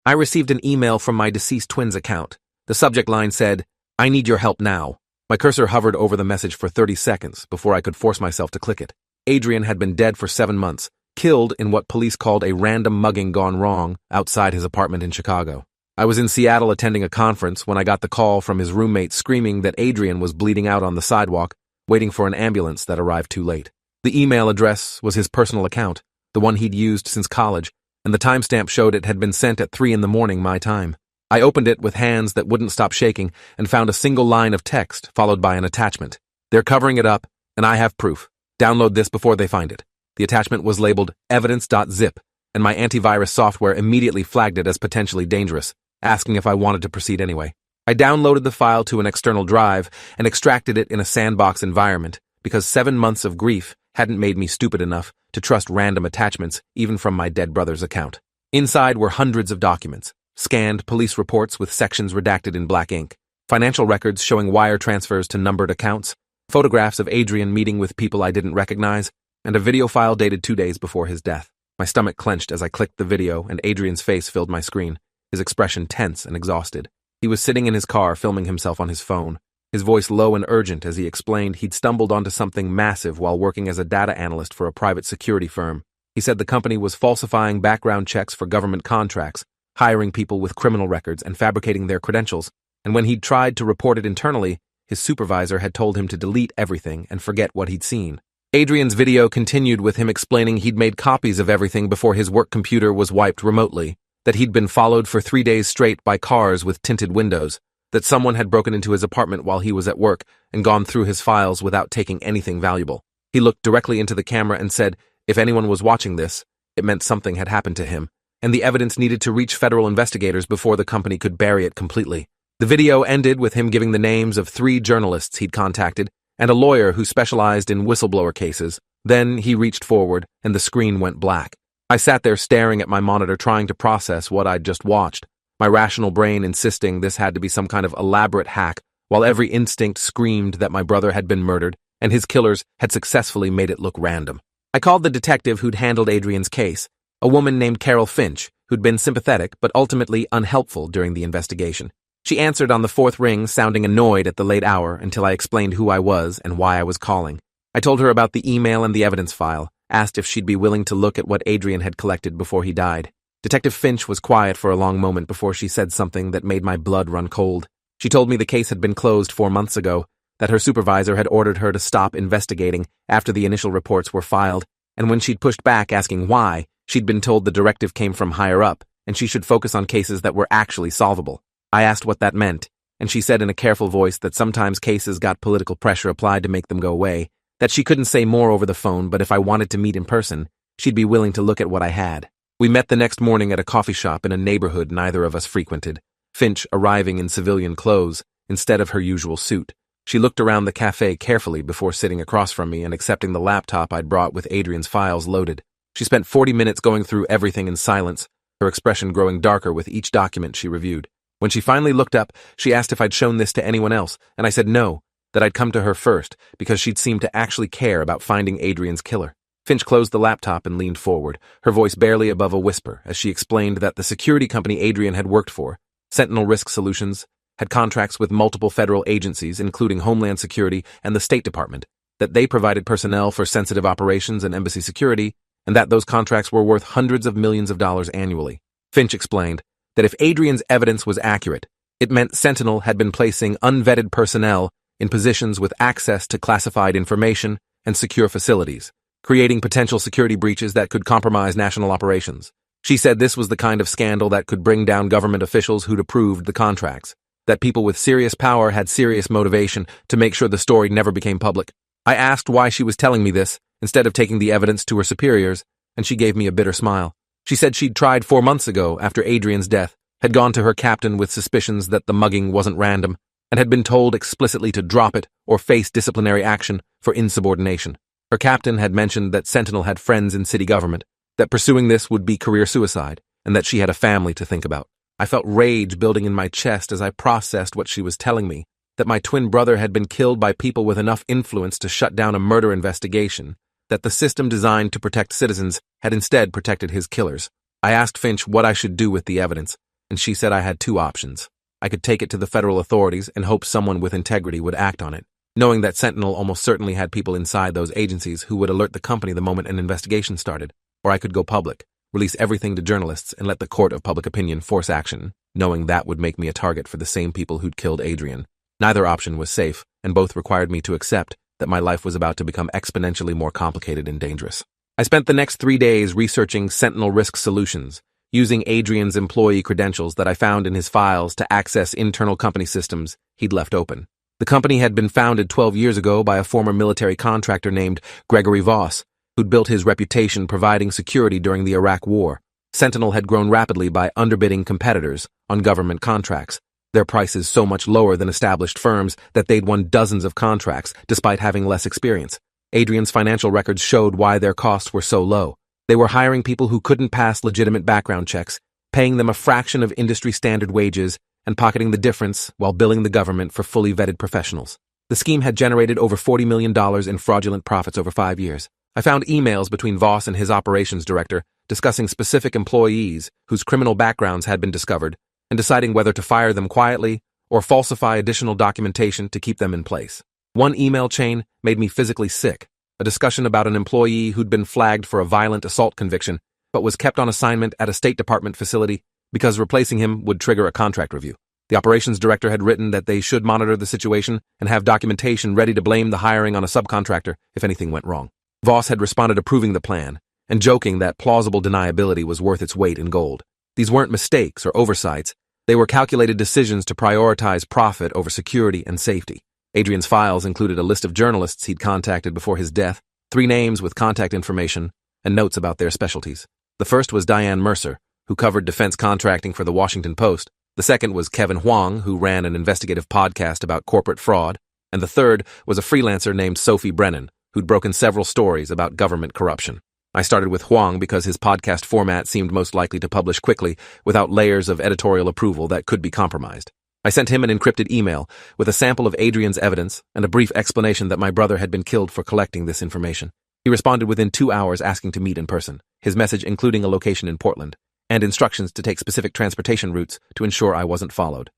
I received an email from my deceased twin's account. The subject line said, "I need your help now." My cursor hovered over the message for 30 seconds before I could force myself to click it. Adrian had been dead for 7 months, killed in what police called a random mugging gone wrong outside his apartment in Chicago. I was in Seattle attending a conference when I got the call from his roommate screaming that Adrian was bleeding out on the sidewalk, waiting for an ambulance that arrived too late. The email address was his personal account, the one he'd used since college, and the timestamp showed it had been sent at 3 a.m. my time. I opened it with hands that wouldn't stop shaking and found a single line of text followed by an attachment. "They're covering it up, and I have proof. Download this before they find it." The attachment was labeled evidence.zip, and my antivirus software immediately flagged it as potentially dangerous, asking if I wanted to proceed anyway. I downloaded the file to an external drive and extracted it in a sandbox environment because 7 months of grief hadn't made me stupid enough to trust random attachments even from my dead brother's account. Inside were hundreds of documents, scanned police reports with sections redacted in black ink, financial records showing wire transfers to numbered accounts, photographs of Adrian meeting with people I didn't recognize, and a video file dated 2 days before his death. My stomach clenched as I clicked the video and Adrian's face filled my screen, his expression tense and exhausted. He was sitting in his car filming himself on his phone, his voice low and urgent as he explained he'd stumbled onto something massive while working as a data analyst for a private security firm. He said the company was falsifying background checks for government contracts, hiring people with criminal records and fabricating their credentials, and when he'd tried to report it internally, his supervisor had told him to delete everything and forget what he'd seen. Adrian's video continued with him explaining he'd made copies of everything before his work computer was wiped remotely, that he'd been followed for 3 days straight by cars with tinted windows, that someone had broken into his apartment while he was at work and gone through his files without taking anything valuable. He looked directly into the camera and said if anyone was watching this, it meant something had happened to him, and the evidence needed to reach federal investigators before the company could bury it completely. The video ended with him giving the names of 3 journalists he'd contacted and a lawyer who specialized in whistleblower cases. Then he reached forward and the screen went black. I sat there staring at my monitor trying to process what I'd just watched, my rational brain insisting this had to be some kind of elaborate hack, while every instinct screamed that my brother had been murdered and his killers had successfully made it look random. I called the detective who'd handled Adrian's case, a woman named Carol Finch, who'd been sympathetic but ultimately unhelpful during the investigation. She answered on the 4th ring, sounding annoyed at the late hour until I explained who I was and why I was calling. I told her about the email and the evidence file, asked if she'd be willing to look at what Adrian had collected before he died. Detective Finch was quiet for a long moment before she said something that made my blood run cold. She told me the case had been closed 4 months ago, that her supervisor had ordered her to stop investigating after the initial reports were filed, and when she'd pushed back asking why, she'd been told the directive came from higher up and she should focus on cases that were actually solvable. I asked what that meant, and she said in a careful voice that sometimes cases got political pressure applied to make them go away, that she couldn't say more over the phone, but if I wanted to meet in person, she'd be willing to look at what I had. We met the next morning at a coffee shop in a neighborhood neither of us frequented, Finch arriving in civilian clothes instead of her usual suit. She looked around the cafe carefully before sitting across from me and accepting the laptop I'd brought with Adrian's files loaded. She spent 40 minutes going through everything in silence, her expression growing darker with each document she reviewed. When she finally looked up, she asked if I'd shown this to anyone else, and I said no, that I'd come to her first because she'd seemed to actually care about finding Adrian's killer. Finch closed the laptop and leaned forward, her voice barely above a whisper as she explained that the security company Adrian had worked for, Sentinel Risk Solutions, had contracts with multiple federal agencies including Homeland Security and the State Department, that they provided personnel for sensitive operations and embassy security, and that those contracts were worth hundreds of millions of dollars annually. Finch explained that if Adrian's evidence was accurate, it meant Sentinel had been placing unvetted personnel in positions with access to classified information and secure facilities, creating potential security breaches that could compromise national operations. She said this was the kind of scandal that could bring down government officials who'd approved the contracts, that people with serious power had serious motivation to make sure the story never became public. I asked why she was telling me this instead of taking the evidence to her superiors, and she gave me a bitter smile. She said she'd tried 4 months ago after Adrian's death, had gone to her captain with suspicions that the mugging wasn't random, and had been told explicitly to drop it or face disciplinary action for insubordination. Her captain had mentioned that Sentinel had friends in city government, that pursuing this would be career suicide, and that she had a family to think about. I felt rage building in my chest as I processed what she was telling me, that my twin brother had been killed by people with enough influence to shut down a murder investigation, that the system designed to protect citizens had instead protected his killers. I asked Finch what I should do with the evidence, and she said I had two options. I could take it to the federal authorities and hope someone with integrity would act on it, knowing that Sentinel almost certainly had people inside those agencies who would alert the company the moment an investigation started, or I could go public, release everything to journalists, and let the court of public opinion force action, knowing that would make me a target for the same people who'd killed Adrian. Neither option was safe, and both required me to accept that my life was about to become exponentially more complicated and dangerous. I spent the next 3 days researching Sentinel Risk Solutions, using Adrian's employee credentials that I found in his files to access internal company systems he'd left open. The company had been founded 12 years ago by a former military contractor named Gregory Voss, who'd built his reputation providing security during the Iraq War. Sentinel had grown rapidly by underbidding competitors on government contracts, their prices so much lower than established firms that they'd won dozens of contracts despite having less experience. Adrian's financial records showed why their costs were so low. They were hiring people who couldn't pass legitimate background checks, paying them a fraction of industry standard wages, and pocketing the difference while billing the government for fully vetted professionals. The scheme had generated over $40 million in fraudulent profits over 5 years. I found emails between Voss and his operations director discussing specific employees whose criminal backgrounds had been discovered and deciding whether to fire them quietly or falsify additional documentation to keep them in place. One email chain made me physically sick, a discussion about an employee who'd been flagged for a violent assault conviction but was kept on assignment at a State Department facility because replacing him would trigger a contract review. The operations director had written that they should monitor the situation and have documentation ready to blame the hiring on a subcontractor if anything went wrong. Voss had responded approving the plan and joking that plausible deniability was worth its weight in gold. These weren't mistakes or oversights. They were calculated decisions to prioritize profit over security and safety. Adrian's files included a list of journalists he'd contacted before his death, 3 names with contact information, and notes about their specialties. The first was Diane Mercer, who covered defense contracting for the Washington Post. The second was Kevin Huang, who ran an investigative podcast about corporate fraud. And the third was a freelancer named Sophie Brennan, who'd broken several stories about government corruption. I started with Huang because his podcast format seemed most likely to publish quickly without layers of editorial approval that could be compromised. I sent him an encrypted email with a sample of Adrian's evidence and a brief explanation that my brother had been killed for collecting this information. He responded within 2 hours asking to meet in person, his message including a location in Portland, and instructions to take specific transportation routes to ensure I wasn't followed.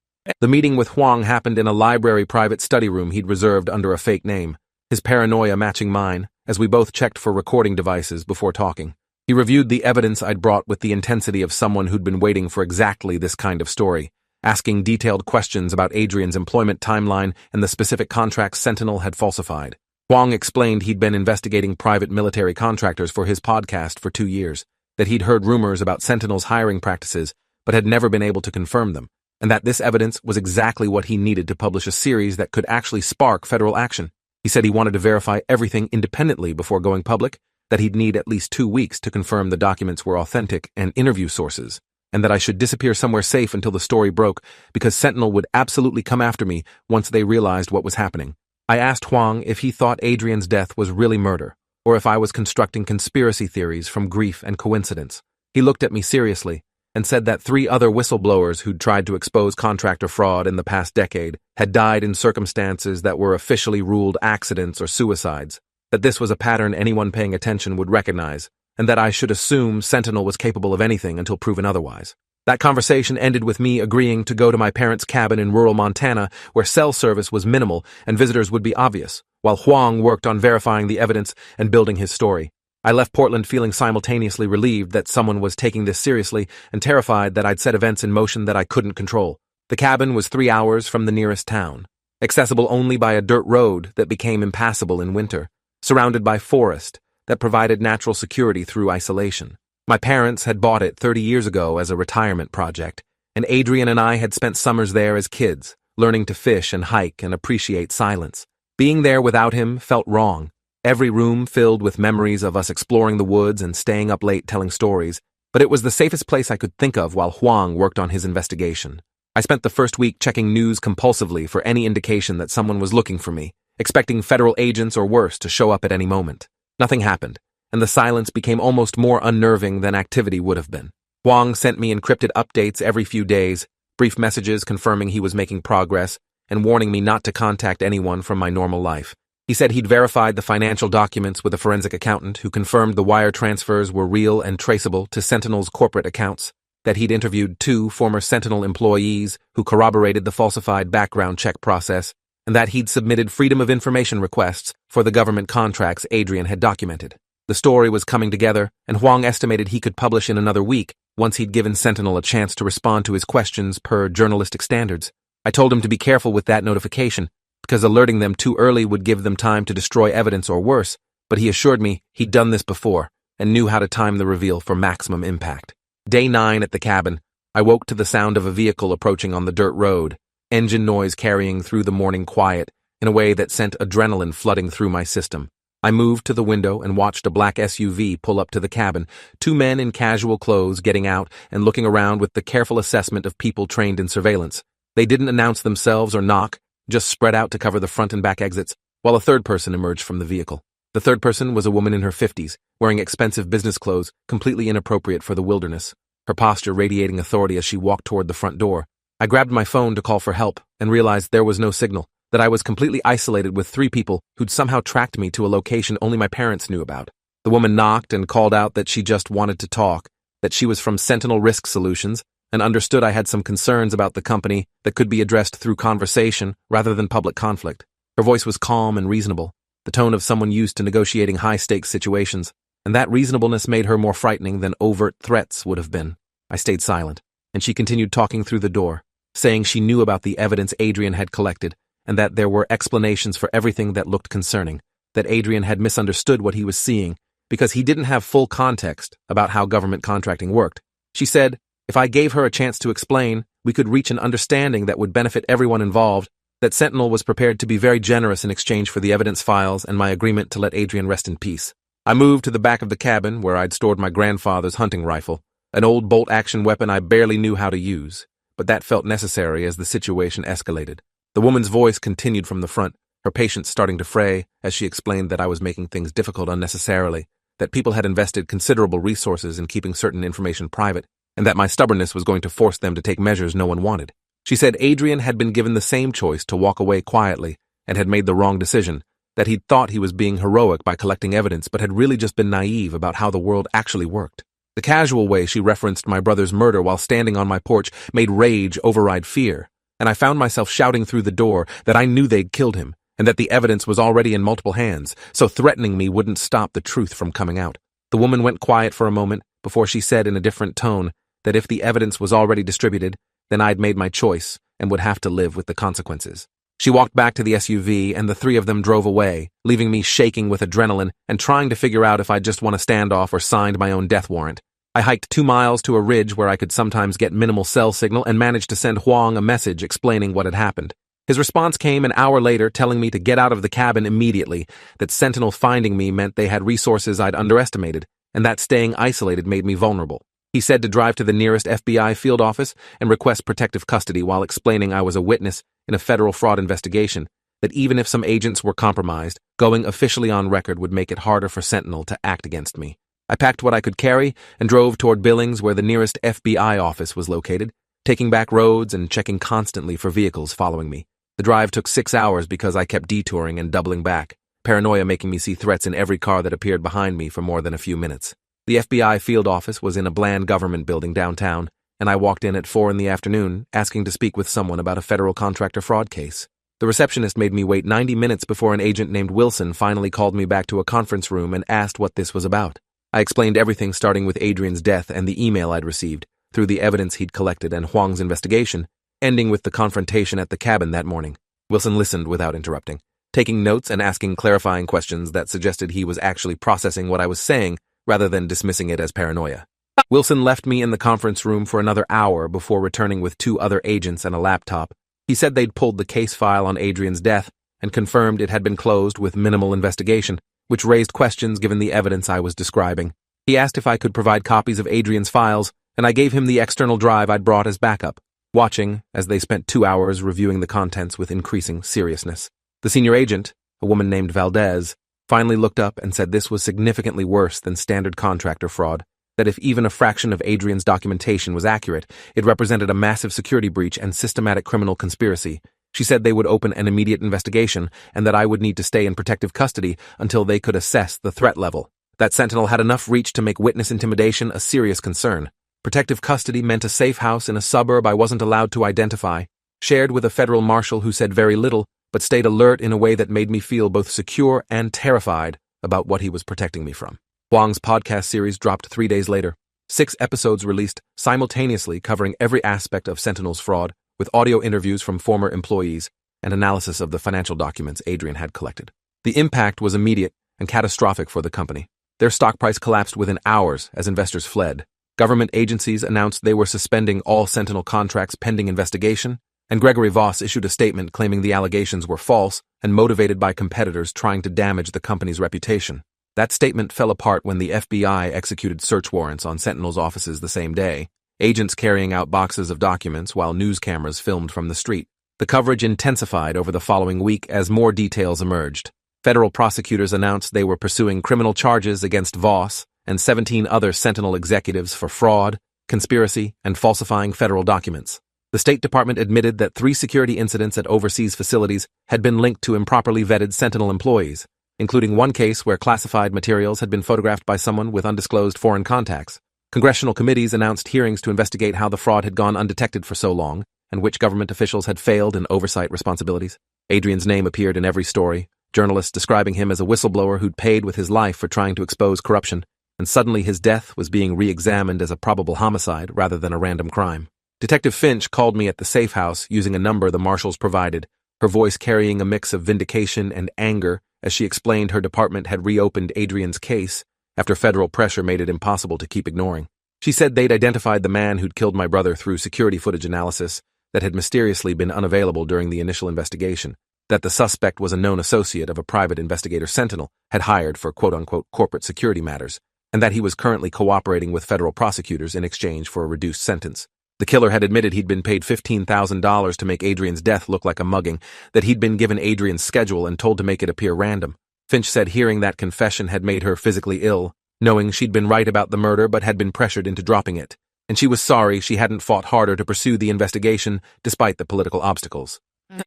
The meeting with Huang happened in a library private study room he'd reserved under a fake name, his paranoia matching mine, as we both checked for recording devices before talking. He reviewed the evidence I'd brought with the intensity of someone who'd been waiting for exactly this kind of story, asking detailed questions about Adrian's employment timeline and the specific contracts Sentinel had falsified. Huang explained he'd been investigating private military contractors for his podcast for 2 years, that he'd heard rumors about Sentinel's hiring practices but had never been able to confirm them, and that this evidence was exactly what he needed to publish a series that could actually spark federal action. He said he wanted to verify everything independently before going public, that he'd need at least 2 weeks to confirm the documents were authentic and interview sources, and that I should disappear somewhere safe until the story broke because Sentinel would absolutely come after me once they realized what was happening. I asked Huang if he thought Adrian's death was really murder, or if I was constructing conspiracy theories from grief and coincidence. He looked at me seriously and said that 3 other whistleblowers who'd tried to expose contractor fraud in the past decade had died in circumstances that were officially ruled accidents or suicides, that this was a pattern anyone paying attention would recognize, and that I should assume Sentinel was capable of anything until proven otherwise. That conversation ended with me agreeing to go to my parents' cabin in rural Montana where cell service was minimal and visitors would be obvious, while Huang worked on verifying the evidence and building his story. I left Portland feeling simultaneously relieved that someone was taking this seriously and terrified that I'd set events in motion that I couldn't control. The cabin was 3 hours from the nearest town, accessible only by a dirt road that became impassable in winter, surrounded by forest that provided natural security through isolation. My parents had bought it 30 years ago as a retirement project, and Adrian and I had spent summers there as kids, learning to fish and hike and appreciate silence. Being there without him felt wrong. Every room filled with memories of us exploring the woods and staying up late telling stories, but it was the safest place I could think of while Huang worked on his investigation. I spent the first week checking news compulsively for any indication that someone was looking for me, expecting federal agents or worse to show up at any moment. Nothing happened, and the silence became almost more unnerving than activity would have been. Huang sent me encrypted updates every few days, brief messages confirming he was making progress, and warning me not to contact anyone from my normal life. He said he'd verified the financial documents with a forensic accountant who confirmed the wire transfers were real and traceable to Sentinel's corporate accounts, that he'd interviewed 2 former Sentinel employees who corroborated the falsified background check process, and that he'd submitted Freedom of Information requests for the government contracts Adrian had documented. The story was coming together, and Huang estimated he could publish in another week once he'd given Sentinel a chance to respond to his questions per journalistic standards. I told him to be careful with that notification, because alerting them too early would give them time to destroy evidence or worse, but he assured me he'd done this before and knew how to time the reveal for maximum impact. Day 9 at the cabin, I woke to the sound of a vehicle approaching on the dirt road, engine noise carrying through the morning quiet in a way that sent adrenaline flooding through my system. I moved to the window and watched a black SUV pull up to the cabin, 2 men in casual clothes getting out and looking around with the careful assessment of people trained in surveillance. They didn't announce themselves or knock, just spread out to cover the front and back exits, while a third person emerged from the vehicle. The third person was a woman in her 50s, wearing expensive business clothes, completely inappropriate for the wilderness, her posture radiating authority as she walked toward the front door. I grabbed my phone to call for help and realized there was no signal, that I was completely isolated with 3 people who'd somehow tracked me to a location only my parents knew about. The woman knocked and called out that she just wanted to talk, that she was from Sentinel Risk Solutions, and understood I had some concerns about the company that could be addressed through conversation rather than public conflict. Her voice was calm and reasonable, the tone of someone used to negotiating high-stakes situations, and that reasonableness made her more frightening than overt threats would have been. I stayed silent, and she continued talking through the door, saying she knew about the evidence Adrian had collected, and that there were explanations for everything that looked concerning, that Adrian had misunderstood what he was seeing because he didn't have full context about how government contracting worked. She said, if I gave her a chance to explain, we could reach an understanding that would benefit everyone involved, that Sentinel was prepared to be very generous in exchange for the evidence files and my agreement to let Adrian rest in peace. I moved to the back of the cabin where I'd stored my grandfather's hunting rifle, an old bolt-action weapon I barely knew how to use, but that felt necessary as the situation escalated. The woman's voice continued from the front, her patience starting to fray as she explained that I was making things difficult unnecessarily, that people had invested considerable resources in keeping certain information private, and that my stubbornness was going to force them to take measures no one wanted. She said Adrian had been given the same choice to walk away quietly and had made the wrong decision, that he'd thought he was being heroic by collecting evidence but had really just been naive about how the world actually worked. The casual way she referenced my brother's murder while standing on my porch made rage override fear, and I found myself shouting through the door that I knew they'd killed him and that the evidence was already in multiple hands, so threatening me wouldn't stop the truth from coming out. The woman went quiet for a moment before she said in a different tone that if the evidence was already distributed, then I'd made my choice and would have to live with the consequences. She walked back to the SUV and the 3 of them drove away, leaving me shaking with adrenaline and trying to figure out if I'd just won a standoff or signed my own death warrant. I hiked 2 miles to a ridge where I could sometimes get minimal cell signal and managed to send Huang a message explaining what had happened. His response came an hour later telling me to get out of the cabin immediately, that Sentinel finding me meant they had resources I'd underestimated, and that staying isolated made me vulnerable. He said to drive to the nearest FBI field office and request protective custody while explaining I was a witness in a federal fraud investigation, that even if some agents were compromised, going officially on record would make it harder for Sentinel to act against me. I packed what I could carry and drove toward Billings where the nearest FBI office was located, taking back roads and checking constantly for vehicles following me. The drive took 6 hours because I kept detouring and doubling back, paranoia making me see threats in every car that appeared behind me for more than a few minutes. The FBI field office was in a bland government building downtown, and I walked in at 4 in the afternoon, asking to speak with someone about a federal contractor fraud case. The receptionist made me wait 90 minutes before an agent named Wilson finally called me back to a conference room and asked what this was about. I explained everything starting with Adrian's death and the email I'd received, through the evidence he'd collected and Huang's investigation, ending with the confrontation at the cabin that morning. Wilson listened without interrupting, taking notes and asking clarifying questions that suggested he was actually processing what I was saying rather than dismissing it as paranoia. Wilson left me in the conference room for another hour before returning with 2 other agents and a laptop. He said they'd pulled the case file on Adrian's death and confirmed it had been closed with minimal investigation, which raised questions given the evidence I was describing. He asked if I could provide copies of Adrian's files, and I gave him the external drive I'd brought as backup, watching as they spent 2 hours reviewing the contents with increasing seriousness. The senior agent, a woman named Valdez, finally looked up and said this was significantly worse than standard contractor fraud, that if even a fraction of Adrian's documentation was accurate, it represented a massive security breach and systematic criminal conspiracy. She said they would open an immediate investigation and that I would need to stay in protective custody until they could assess the threat level. That Sentinel had enough reach to make witness intimidation a serious concern. Protective custody meant a safe house in a suburb I wasn't allowed to identify, shared with a federal marshal who said very little, but stayed alert in a way that made me feel both secure and terrified about what he was protecting me from. Huang's podcast series dropped 3 days later. 6 episodes released simultaneously covering every aspect of Sentinel's fraud, with audio interviews from former employees and analysis of the financial documents Adrian had collected. The impact was immediate and catastrophic for the company. Their stock price collapsed within hours as investors fled. Government agencies announced they were suspending all Sentinel contracts pending investigation, and Gregory Voss issued a statement claiming the allegations were false and motivated by competitors trying to damage the company's reputation. That statement fell apart when the FBI executed search warrants on Sentinel's offices the same day, agents carrying out boxes of documents while news cameras filmed from the street. The coverage intensified over the following week as more details emerged. Federal prosecutors announced they were pursuing criminal charges against Voss and 17 other Sentinel executives for fraud, conspiracy, and falsifying federal documents. The State Department admitted that 3 security incidents at overseas facilities had been linked to improperly vetted Sentinel employees, including one case where classified materials had been photographed by someone with undisclosed foreign contacts. Congressional committees announced hearings to investigate how the fraud had gone undetected for so long and which government officials had failed in oversight responsibilities. Adrian's name appeared in every story, journalists describing him as a whistleblower who'd paid with his life for trying to expose corruption, and suddenly his death was being re-examined as a probable homicide rather than a random crime. Detective Finch called me at the safe house using a number the marshals provided, her voice carrying a mix of vindication and anger as she explained her department had reopened Adrian's case after federal pressure made it impossible to keep ignoring. She said they'd identified the man who'd killed my brother through security footage analysis that had mysteriously been unavailable during the initial investigation, that the suspect was a known associate of a private investigator Sentinel had hired for quote-unquote corporate security matters, and that he was currently cooperating with federal prosecutors in exchange for a reduced sentence. The killer had admitted he'd been paid $15,000 to make Adrian's death look like a mugging, that he'd been given Adrian's schedule and told to make it appear random. Finch said hearing that confession had made her physically ill, knowing she'd been right about the murder but had been pressured into dropping it, and she was sorry she hadn't fought harder to pursue the investigation despite the political obstacles.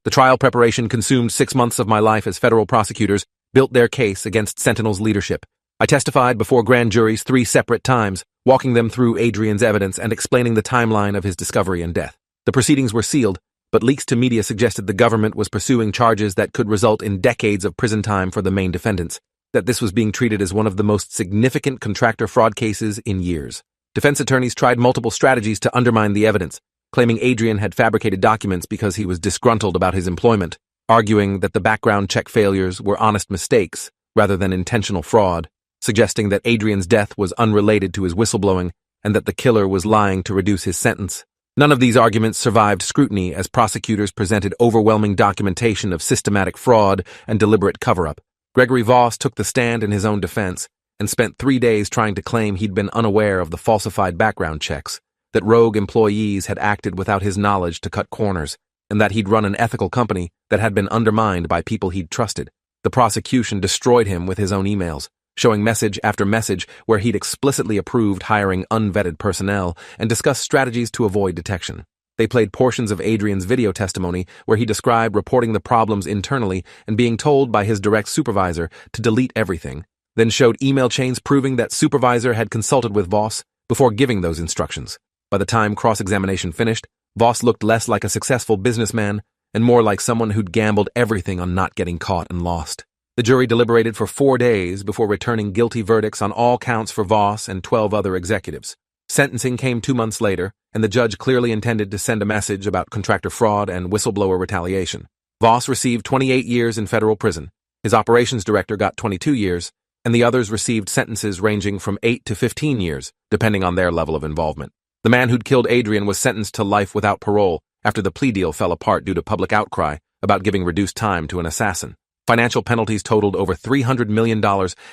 The trial preparation consumed 6 months of my life as federal prosecutors built their case against Sentinel's leadership. I testified before grand juries 3 separate times, walking them through Adrian's evidence and explaining the timeline of his discovery and death. The proceedings were sealed, but leaks to media suggested the government was pursuing charges that could result in decades of prison time for the main defendants, that this was being treated as one of the most significant contractor fraud cases in years. Defense attorneys tried multiple strategies to undermine the evidence, claiming Adrian had fabricated documents because he was disgruntled about his employment, arguing that the background check failures were honest mistakes rather than intentional fraud, suggesting that Adrian's death was unrelated to his whistleblowing and that the killer was lying to reduce his sentence. None of these arguments survived scrutiny as prosecutors presented overwhelming documentation of systematic fraud and deliberate cover-up. Gregory Voss took the stand in his own defense and spent 3 days trying to claim he'd been unaware of the falsified background checks, that rogue employees had acted without his knowledge to cut corners, and that he'd run an ethical company that had been undermined by people he'd trusted. The prosecution destroyed him with his own emails, showing message after message where he'd explicitly approved hiring unvetted personnel and discussed strategies to avoid detection. They played portions of Adrian's video testimony where he described reporting the problems internally and being told by his direct supervisor to delete everything, then showed email chains proving that supervisor had consulted with Voss before giving those instructions. By the time cross-examination finished, Voss looked less like a successful businessman and more like someone who'd gambled everything on not getting caught and lost. The jury deliberated for 4 days before returning guilty verdicts on all counts for Voss and 12 other executives. Sentencing came 2 months later, and the judge clearly intended to send a message about contractor fraud and whistleblower retaliation. Voss received 28 years in federal prison. His operations director got 22 years, and the others received sentences ranging from 8 to 15 years, depending on their level of involvement. The man who'd killed Adrian was sentenced to life without parole after the plea deal fell apart due to public outcry about giving reduced time to an assassin. Financial penalties totaled over $300 million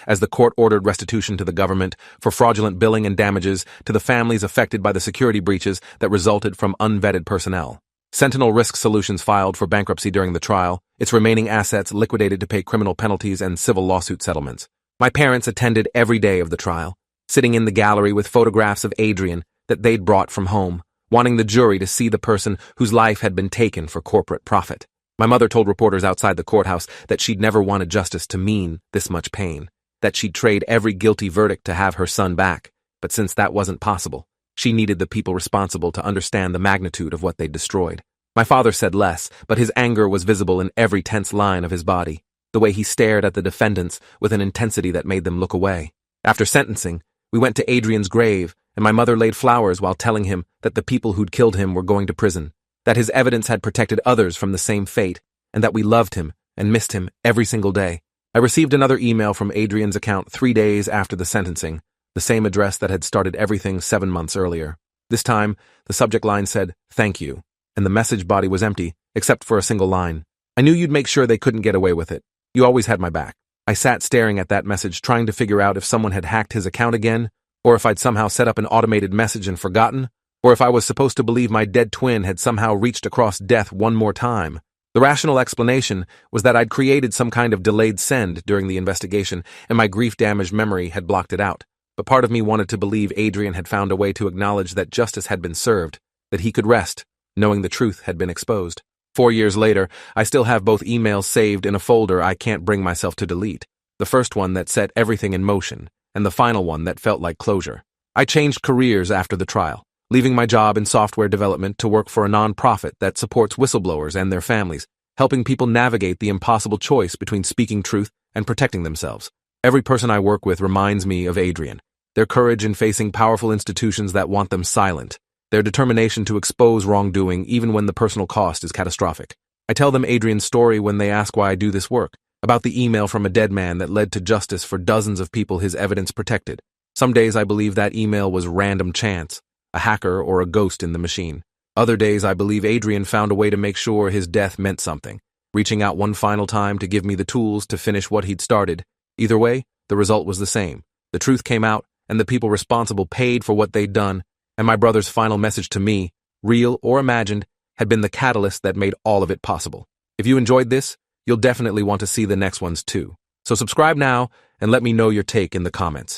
as the court ordered restitution to the government for fraudulent billing and damages to the families affected by the security breaches that resulted from unvetted personnel. Sentinel Risk Solutions filed for bankruptcy during the trial, its remaining assets liquidated to pay criminal penalties and civil lawsuit settlements. My parents attended every day of the trial, sitting in the gallery with photographs of Adrian that they'd brought from home, wanting the jury to see the person whose life had been taken for corporate profit. My mother told reporters outside the courthouse that she'd never wanted justice to mean this much pain, that she'd trade every guilty verdict to have her son back, but since that wasn't possible, She needed the people responsible to understand the magnitude of what they'd destroyed. My father said less, but his anger was visible in every tense line of his body, the way he stared at the defendants with an intensity that made them look away. After sentencing, we went to Adrian's grave, and my mother laid flowers while telling him that the people who'd killed him were going to prison, that his evidence had protected others from the same fate, and that we loved him and missed him every single day. I received another email from Adrian's account 3 days after the sentencing, the same address that had started everything 7 months earlier. This time, the subject line said, "Thank you," and the message body was empty, except for a single line. "I knew you'd make sure they couldn't get away with it. You always had my back." I sat staring at that message, trying to figure out if someone had hacked his account again, or if I'd somehow set up an automated message and forgotten, or if I was supposed to believe my dead twin had somehow reached across death one more time. The rational explanation was that I'd created some kind of delayed send during the investigation, and my grief-damaged memory had blocked it out. But part of me wanted to believe Adrian had found a way to acknowledge that justice had been served, that he could rest, knowing the truth had been exposed. 4 years later, I still have both emails saved in a folder I can't bring myself to delete. The first one that set everything in motion, and the final one that felt like closure. I changed careers after the trial, leaving my job in software development to work for a nonprofit that supports whistleblowers and their families, helping people navigate the impossible choice between speaking truth and protecting themselves. Every person I work with reminds me of Adrian, their courage in facing powerful institutions that want them silent, their determination to expose wrongdoing even when the personal cost is catastrophic. I tell them Adrian's story when they ask why I do this work, about the email from a dead man that led to justice for dozens of people his evidence protected. Some days I believe that email was random chance, a hacker or a ghost in the machine. Other days I believe Adrian found a way to make sure his death meant something, reaching out one final time to give me the tools to finish what he'd started. Either way, the result was the same. The truth came out, and the people responsible paid for what they'd done, and my brother's final message to me, real or imagined, had been the catalyst that made all of it possible. If you enjoyed this, you'll definitely want to see the next ones too. So subscribe now and let me know your take in the comments.